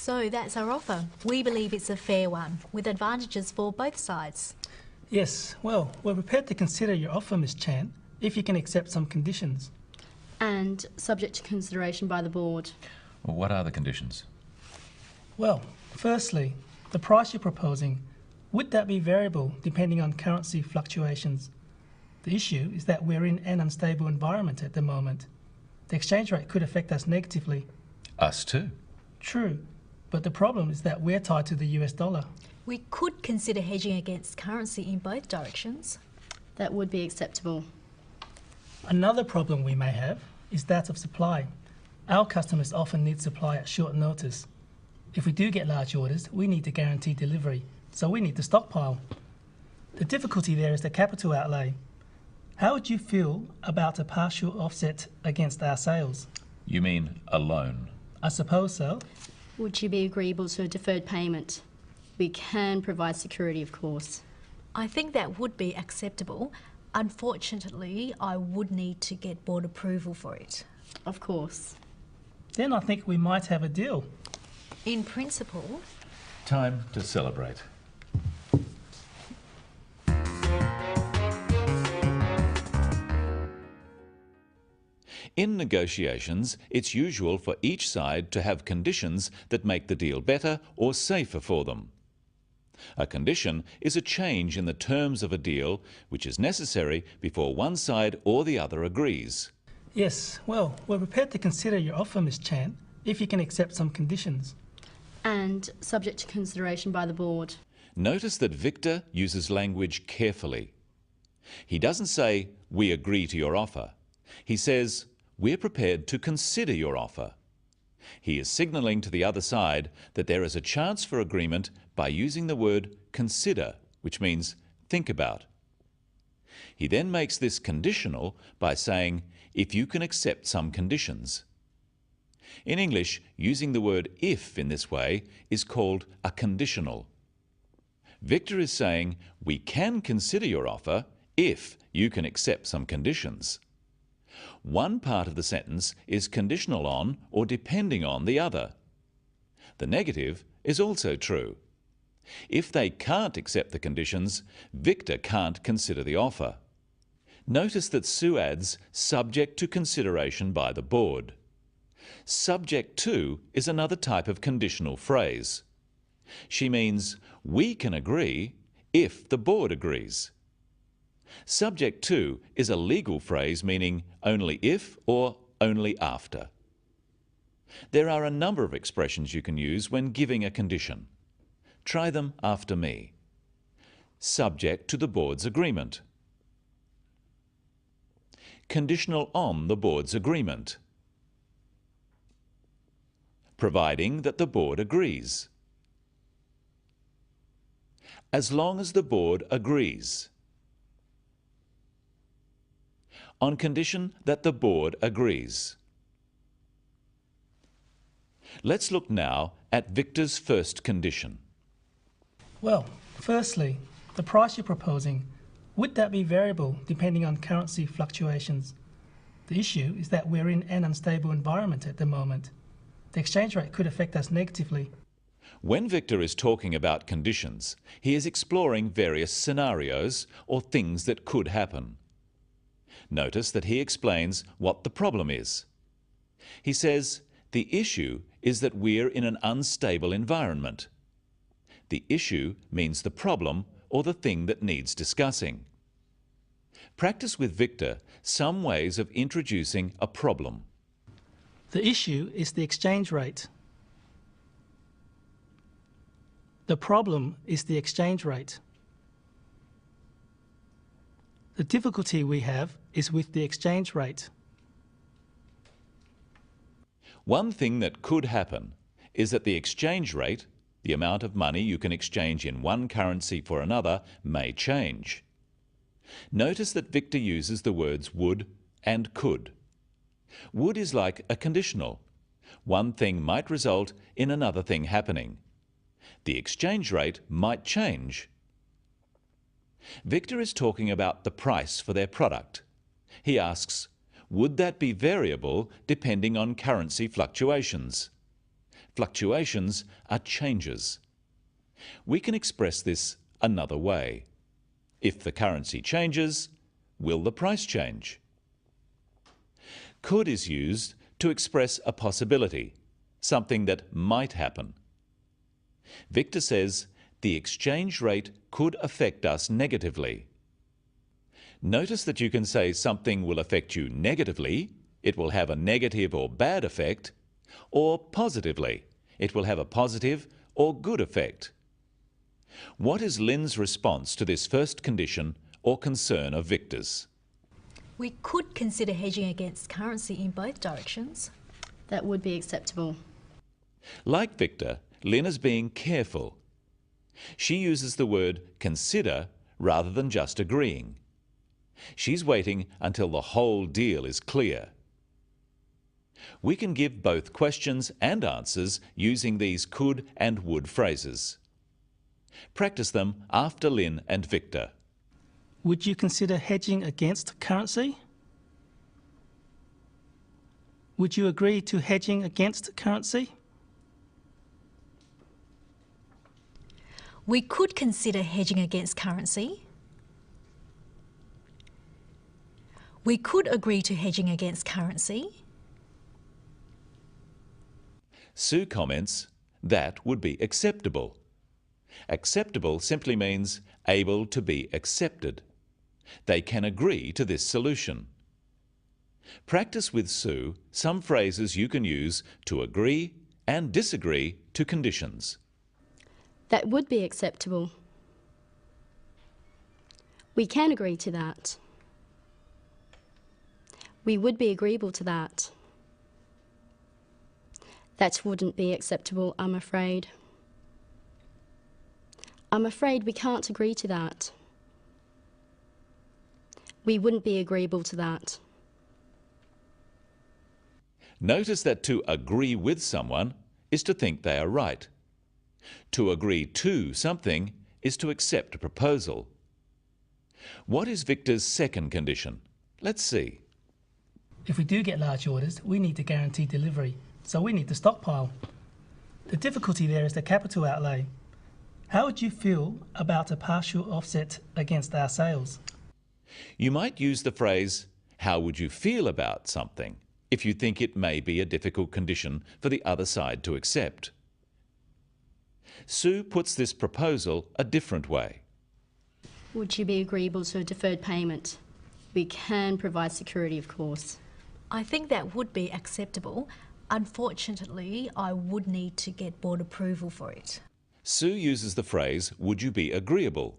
So that's our offer. We believe it's a fair one, with advantages for both sides. Yes, well, we're prepared to consider your offer, Miss Chan, if you can accept some conditions. And subject to consideration by the board. Well, what are the conditions? Well, firstly, the price you're proposing, would that be variable depending on currency fluctuations? The issue is that we're in an unstable environment at the moment. The exchange rate could affect us negatively. Us too. True, but the problem is that we're tied to the US dollar. We could consider hedging against currency in both directions. That would be acceptable. Another problem we may have is that of supply. Our customers often need supply at short notice. If we do get large orders, we need to guarantee delivery, so we need to stockpile. The difficulty there is the capital outlay. How would you feel about a partial offset against our sales? You mean a loan? I suppose so. Would you be agreeable to a deferred payment? We can provide security, of course. I think that would be acceptable. Unfortunately, I would need to get board approval for it. Of course. Then I think we might have a deal. In principle. Time to celebrate. In negotiations, it's usual for each side to have conditions that make the deal better or safer for them. A condition is a change in the terms of a deal which is necessary before one side or the other agrees. Yes, well, we're prepared to consider your offer, Miss Chan, if you can accept some conditions. And subject to consideration by the board. Notice that Victor uses language carefully. He doesn't say, "We agree to your offer." He says, "We're prepared to consider your offer." He is signalling to the other side that there is a chance for agreement by using the word consider, which means think about. He then makes this conditional by saying, "if you can accept some conditions." In English, using the word if in this way is called a conditional. Victor is saying, "We can consider your offer if you can accept some conditions." One part of the sentence is conditional on or depending on the other. The negative is also true. If they can't accept the conditions, Victor can't consider the offer. Notice that Sue adds subject to consideration by the board. Subject to is another type of conditional phrase. She means we can agree if the board agrees. Subject to is a legal phrase meaning only if or only after. There are a number of expressions you can use when giving a condition. Try them after me. Subject to the board's agreement. Conditional on the board's agreement. Providing that the board agrees. As long as the board agrees. On condition that the board agrees. Let's look now at Victor's first condition. Well, firstly, the price you're proposing, would that be variable depending on currency fluctuations? The issue is that we're in an unstable environment at the moment. The exchange rate could affect us negatively. When Victor is talking about conditions, he is exploring various scenarios or things that could happen. Notice that he explains what the problem is. He says, the issue is that we're in an unstable environment. The issue means the problem or the thing that needs discussing. Practice with Victor some ways of introducing a problem. The issue is the exchange rate. The problem is the exchange rate. The difficulty we have is with the exchange rate. One thing that could happen is that the exchange rate, the amount of money you can exchange in one currency for another, may change. Notice that Victor uses the words would and could. Would is like a conditional. One thing might result in another thing happening. The exchange rate might change. Victor is talking about the price for their product. He asks, would that be variable depending on currency fluctuations? Fluctuations are changes. We can express this another way. If the currency changes, will the price change? Could is used to express a possibility, something that might happen. Victor says the exchange rate could affect us negatively. Notice that you can say something will affect you negatively, it will have a negative or bad effect, or positively, it will have a positive or good effect. What is Lynn's response to this first condition or concern of Victor's? We could consider hedging against currency in both directions. That would be acceptable. Like Victor, Lynn is being careful. She uses the word consider rather than just agreeing. She's waiting until the whole deal is clear. We can give both questions and answers using these could and would phrases. Practice them after Lynn and Victor. Would you consider hedging against currency? Would you agree to hedging against currency? We could consider hedging against currency. We could agree to hedging against currency. Sue comments, that would be acceptable. Acceptable simply means able to be accepted. They can agree to this solution. Practice with Sue some phrases you can use to agree and disagree to conditions. That would be acceptable. We can agree to that. We would be agreeable to that. That wouldn't be acceptable, I'm afraid. I'm afraid we can't agree to that. We wouldn't be agreeable to that. Notice that to agree with someone is to think they are right. To agree to something is to accept a proposal. What is Victor's second condition? Let's see. If we do get large orders, we need to guarantee delivery, so we need to stockpile. The difficulty there is the capital outlay. How would you feel about a partial offset against our sales? You might use the phrase, how would you feel about something, if you think it may be a difficult condition for the other side to accept. Sue puts this proposal a different way. Would you be agreeable to a deferred payment? We can provide security, of course. I think that would be acceptable. Unfortunately, I would need to get board approval for it. Sue uses the phrase, would you be agreeable?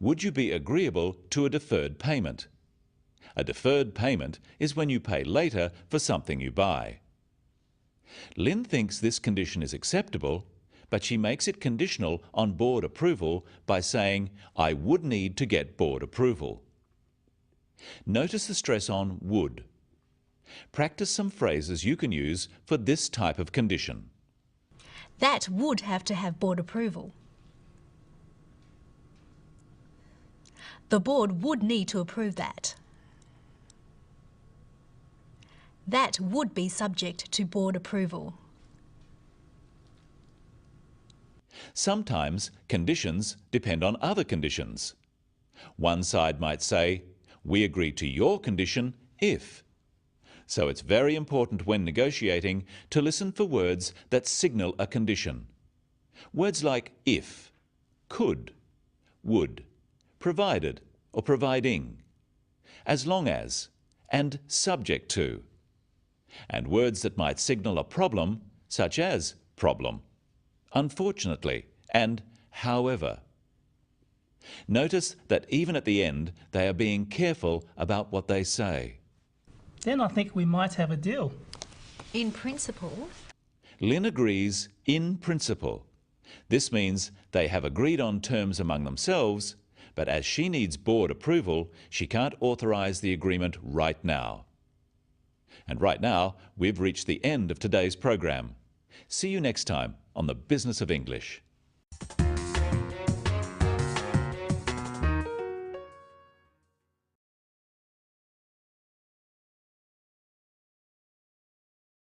Would you be agreeable to a deferred payment? A deferred payment is when you pay later for something you buy. Lynn thinks this condition is acceptable, but she makes it conditional on board approval by saying, I would need to get board approval. Notice the stress on would. Practice some phrases you can use for this type of condition. That would have to have board approval. The board would need to approve that. That would be subject to board approval. Sometimes conditions depend on other conditions. One side might say, we agree to your condition if. So it's very important when negotiating to listen for words that signal a condition. Words like if, could, would, provided or providing, as long as, and subject to. And words that might signal a problem, such as problem, unfortunately, and however. Notice that even at the end, they are being careful about what they say. Then I think we might have a deal. In principle, Lynn agrees in principle. This means they have agreed on terms among themselves, but as she needs board approval, she can't authorise the agreement right now. And right now, we've reached the end of today's program. See you next time on The Business of English.